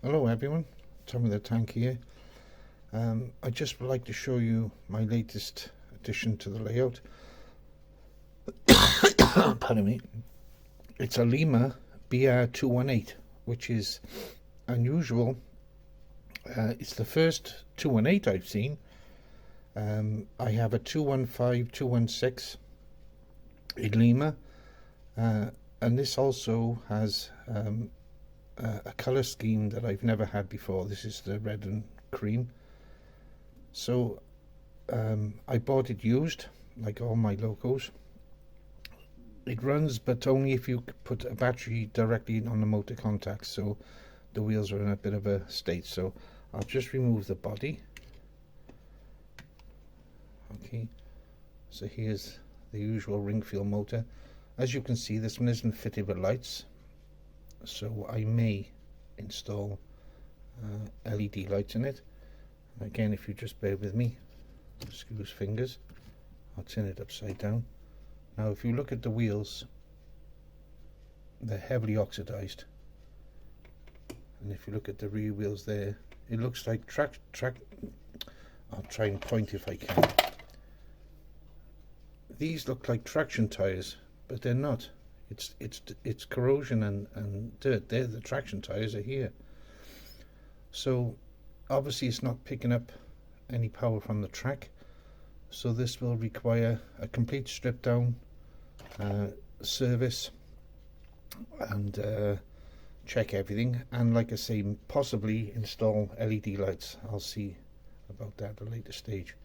Hello everyone, Tommy the Tank here. I just would like to show you my latest addition to the layout. Pardon me. It's a Lima BR218, which is unusual. It's the first 218 I've seen. I have a 215, 216 in Lima, and this also has a colour scheme that I've never had before. This is the red and cream. So I bought it used, like all my locos. It runs, but only if you put a battery directly on the motor contacts, so the wheels are in a bit of a state. So I'll just remove the body. Okay, so here's the usual ring feel motor. As you can see, this one isn't fitted with lights, so I may install LED lights in it. Again, if you just bear with me, excuse fingers, I'll turn it upside down. Now if you look at the wheels, they're heavily oxidized, and if you look at the rear wheels there, it looks like I'll try and point if I can. These look like traction tires, but they're not. It's corrosion and dirt. There, the traction tires are here. So obviously it's not picking up any power from the track, so this will require a complete strip down, service, and check everything, and like I say, possibly install LED lights. I'll see about that at a later stage.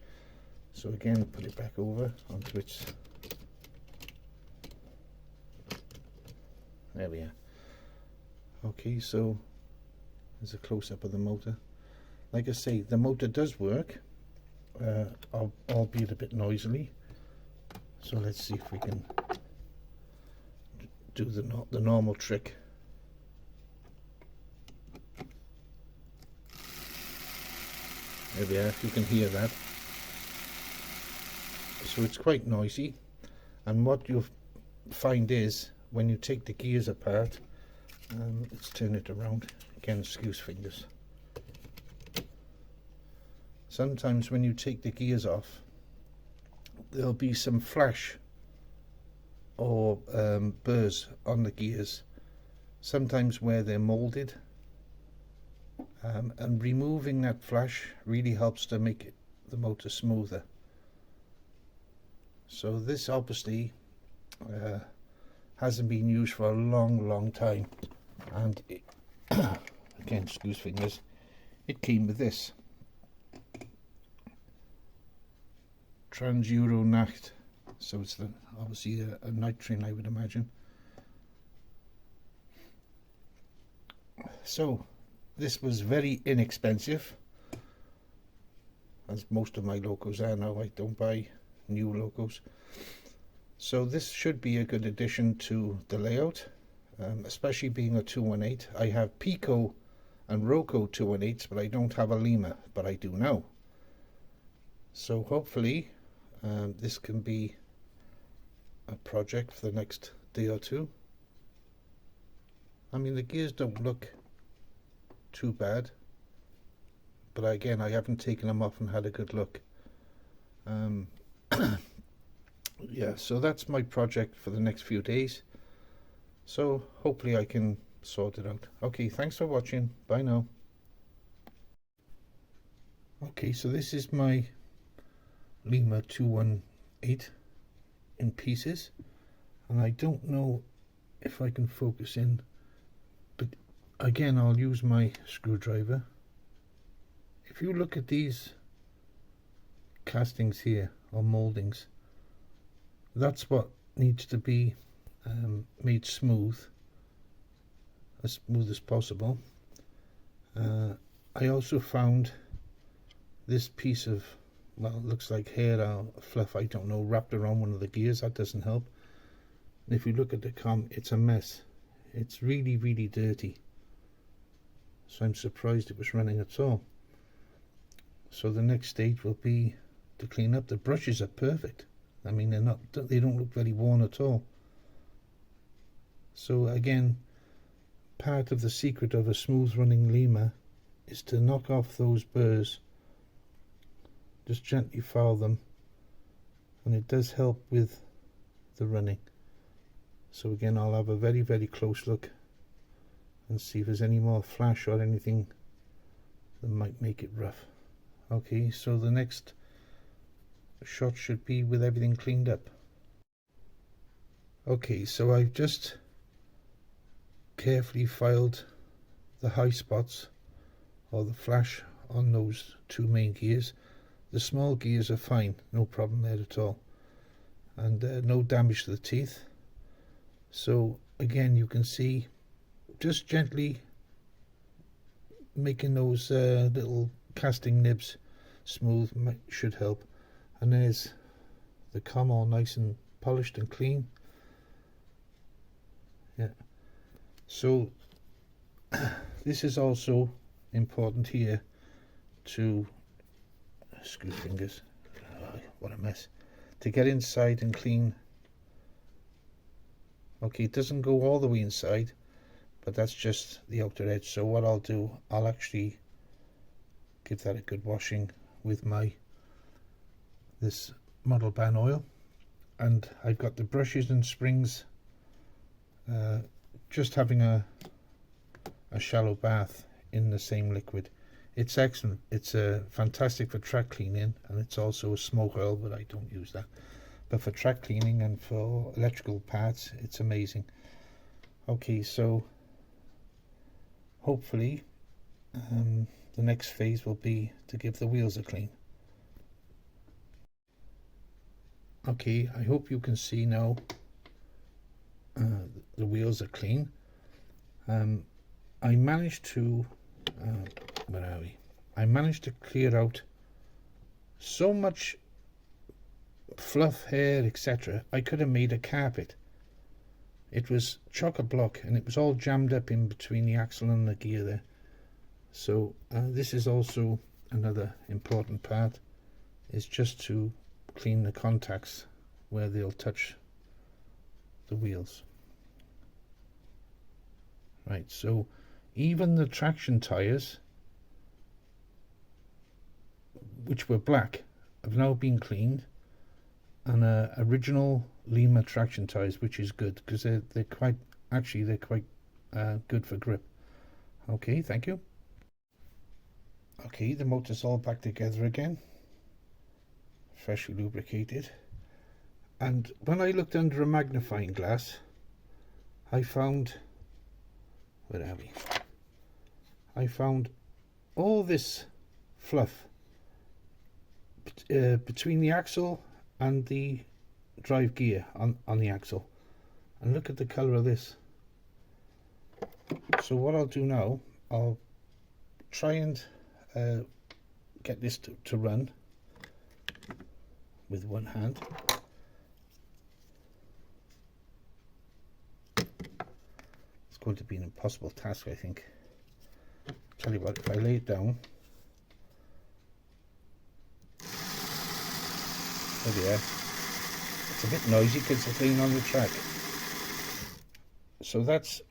So again, put it back over onto its, there we are. Okay, so there's a close-up of the motor. Like I say, the motor does work, albeit a bit noisily. So let's see if we can do the normal trick. There we are, if you can hear that. So it's quite noisy, and what you'll find is when you take the gears apart, let's turn it around again, excuse fingers. Sometimes when you take the gears off, there'll be some flash or burrs on the gears, sometimes where they're molded, and removing that flash really helps to make the motor smoother. So this obviously hasn't been used for a long time, and it, again, excuse fingers, it came with this Trans-Euro Nacht, so it's obviously a night train, I would imagine. So this was very inexpensive, as most of my locos are now. I don't buy new locos, so this should be a good addition to the layout, especially being a 218. I have Pico and Roco 218s, but I don't have a Lima, but I do now. So hopefully this can be a project for the next day or two. I mean, the gears don't look too bad, but again, I haven't taken them off and had a good look. Yeah, so that's my project for the next few days, so hopefully I can sort it out. Okay, thanks for watching. Bye now. Okay, so this is my Lima 218 in pieces, and I don't know if I can focus in, but again, I'll use my screwdriver. If you look at these castings here, or moldings, that's what needs to be made smooth as possible. I also found this piece of, well, it looks like hair or fluff, I don't know, wrapped around one of the gears. That doesn't help. And if you look at the it's a mess. It's really dirty, so I'm surprised it was running at all. So the next stage will be to clean up. The brushes are perfect. I mean, they don't look very worn at all. So again, part of the secret of a smooth running Lima is to knock off those burrs. Just gently file them, and it does help with the running. So again, I'll have a very close look and see if there's any more flash or anything that might make it rough. Okay, so the next shot should be with everything cleaned up. Okay, so I've just carefully filed the high spots or the flash on those two main gears. The small gears are fine, no problem there at all, and no damage to the teeth. So again, you can see just gently making those little casting nibs smooth should help. And there's the com all nice and polished and clean. Yeah, so this is also important here to screw fingers, what a mess, to get inside and clean. Okay, it doesn't go all the way inside, but that's just the outer edge. So what I'll do, I'll actually give that a good washing with this Model Ban oil, and I've got the brushes and springs just having a shallow bath in the same liquid. It's excellent. It's fantastic for track cleaning, and it's also a smoke oil, but I don't use that. But for track cleaning and for electrical parts, it's amazing. Okay, so hopefully the next phase will be to give the wheels a clean. Okay, I hope you can see now the wheels are clean. I managed to where are we? I managed to clear out so much fluff, hair, etc. I could have made a carpet. It was chock-a-block, and it was all jammed up in between the axle and the gear there. So this is also another important part, is just to clean the contacts where they'll touch the wheels. Right, so even the traction tires, which were black, have now been cleaned, and original Lima traction tires, which is good because they're quite good for grip. Okay, thank you. Okay, the motor's all back together again, freshly lubricated, and when I looked under a magnifying glass, I found, where are we? I found all this fluff between the axle and the drive gear on the axle, and look at the color of this. So what I'll do now, I'll try and get this to run with one hand. It's going to be an impossible task, I think. Tell you what, if I lay it down, there we are. It's a bit noisy because it's laying on the track. So that's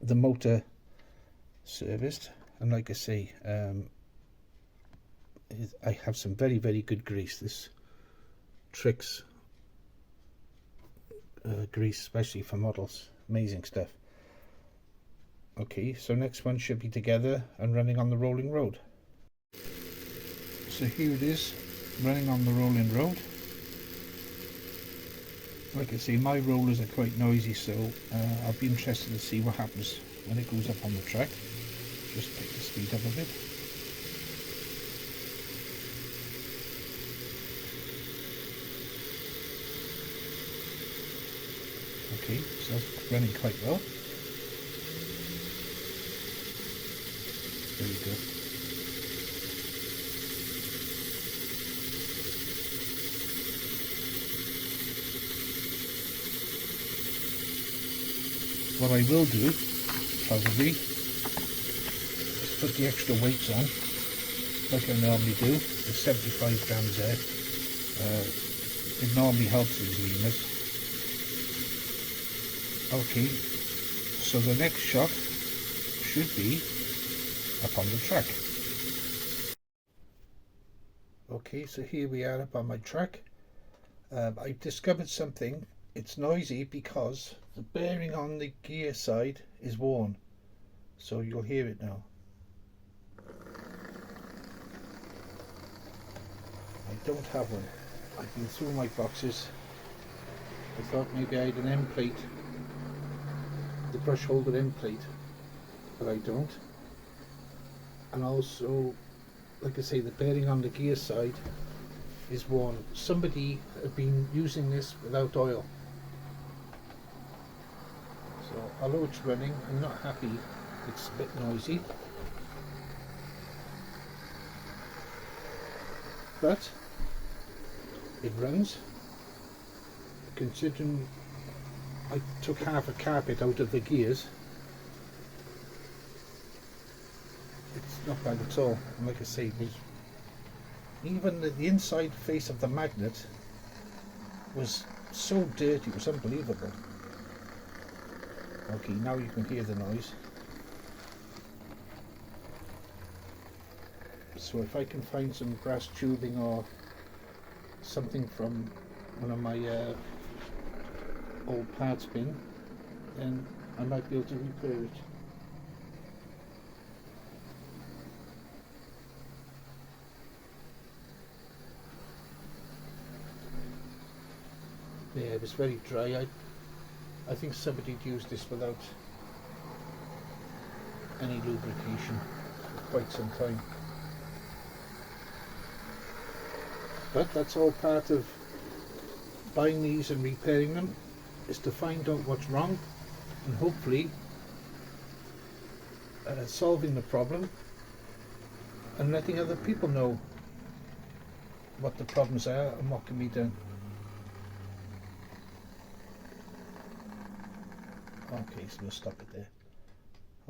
the motor serviced, and like I say, I have some very good grease. This Trix grease, especially for models, amazing stuff. Okay, so next one should be together and running on the rolling road. So here it is, running on the rolling road. Like I say, my rollers are quite noisy, so I'll be interested to see what happens when it goes up on the track. Just take the speed up a bit. Okay, so that's running quite well. There we go. What I will do, probably, is put the extra weights on, like I normally do. There's 75 grams there. It normally helps these Limas. Okay, So the next shot should be up on the track. Okay, so here we are up on my track. I discovered something. It's noisy because the bearing on the gear side is worn, so you'll hear it now. I don't have one. I've been through my boxes. I thought maybe I had an end plate, the brush holder end plate, but I don't. And also, like I say, the bearing on the gear side is worn. Somebody had been using this without oil. So although it's running, I'm not happy. It's a bit noisy. But it runs. Considering I took half a carpet out of the gears, it's not bad at all. And like I say, even the inside face of the magnet was so dirty, it was unbelievable. Okay, now you can hear the noise. So if I can find some brass tubing or something from one of my old parts bin, then I might be able to repair it. Yeah, it was very dry. I think somebody had used this without any lubrication for quite some time. But that's all part of buying these and repairing them, is to find out what's wrong and hopefully solving the problem and letting other people know what the problems are and what can be done. Okay, so we'll stop it there.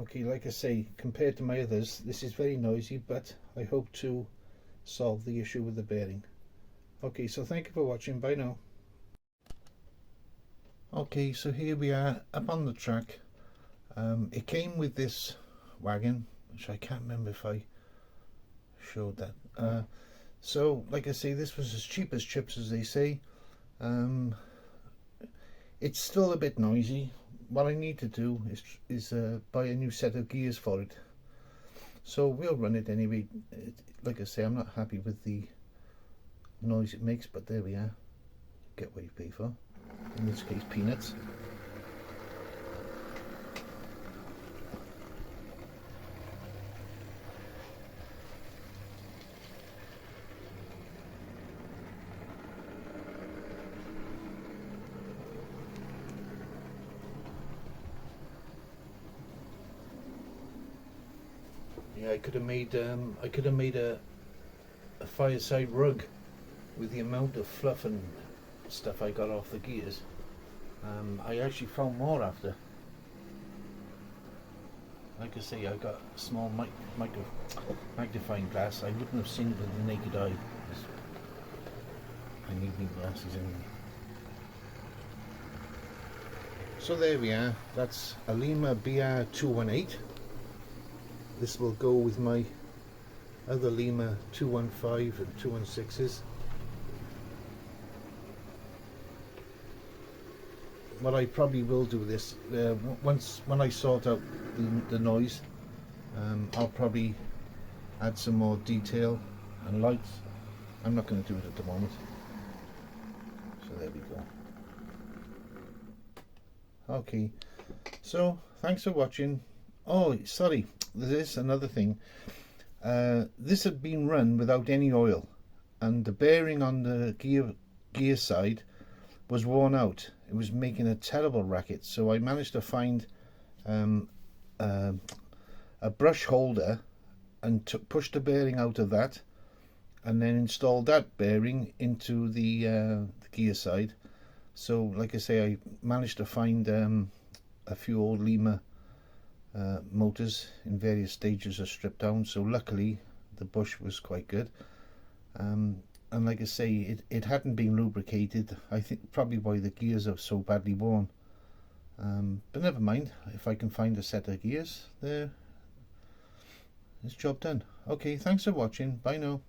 Okay, like I say, compared to my others, this is very noisy, but I hope to solve the issue with the bearing. Okay, so thank you for watching. Bye now. Okay, so here we are up on the track. It came with this wagon, which I can't remember if I showed that. So like I say, this was as cheap as chips, as they say. It's still a bit noisy. What I need to do is buy a new set of gears for it. So we'll run it anyway. Like I say, I'm not happy with the noise it makes, but there we are. Get what you pay for. In this case, peanuts. Yeah, I could have made a fireside rug with the amount of fluff and stuff I got off the gears. I actually found more after. Like I say, I got a small magnifying glass. I wouldn't have seen it with the naked eye. I need new glasses anyway. So there we are. That's a Lima BR218. This will go with my other Lima 215 and 216s. What I probably will do this when I sort out the noise, I'll probably add some more detail and lights. I'm not going to do it at the moment. So there we go. Okay, so thanks for watching. Oh, sorry, there's another thing. This had been run without any oil, and the bearing on the gear side was worn out. It was making a terrible racket, so I managed to find a brush holder and pushed the bearing out of that, and then installed that bearing into the gear side. So like I say, I managed to find a few old Lima motors in various stages of strip down, so luckily the bush was quite good. And like I say, it hadn't been lubricated. I think probably why the gears are so badly worn. But never mind, if I can find a set of gears there, it's job done. Okay, thanks for watching. Bye now.